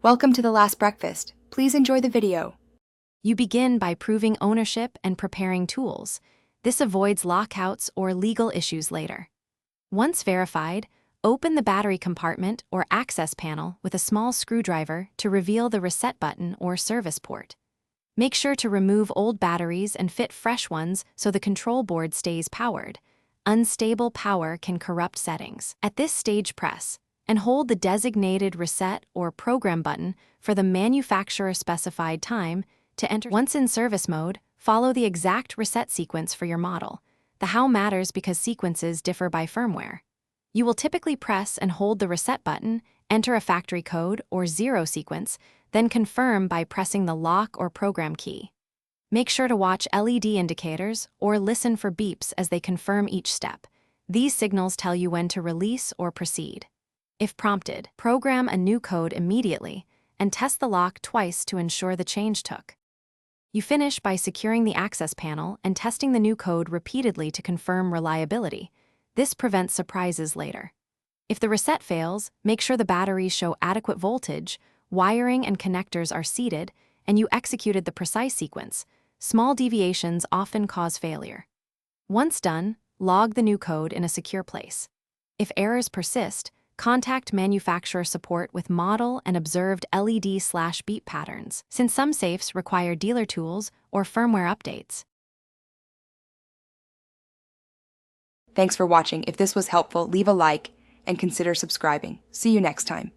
Welcome to The Last Breakfast. Please enjoy the video. You begin by proving ownership and preparing tools. This avoids lockouts or legal issues later. Once verified, open the battery compartment or access panel with a small screwdriver to reveal the reset button or service port. Make sure to remove old batteries and fit fresh ones so the control board stays powered. Unstable power can corrupt settings. At this stage, press and hold the designated reset or program button for the manufacturer-specified time to enter. Once in service mode, follow the exact reset sequence for your model. The how matters because sequences differ by firmware. You will typically press and hold the reset button, enter a factory code or 0 sequence, then confirm by pressing the lock or program key. Make sure to watch LED indicators or listen for beeps as they confirm each step. These signals tell you when to release or proceed. If prompted, program a new code immediately and test the lock twice to ensure the change took. You finish by securing the access panel and testing the new code repeatedly to confirm reliability. This prevents surprises later. If the reset fails, make sure the batteries show adequate voltage, wiring and connectors are seated, and you executed the precise sequence. Small deviations often cause failure. Once done, log the new code in a secure place. If errors persist, contact manufacturer support with model and observed LED/beep patterns, since some safes require dealer tools or firmware updates. Thanks for watching. If this was helpful, leave a like and consider subscribing. See you next time.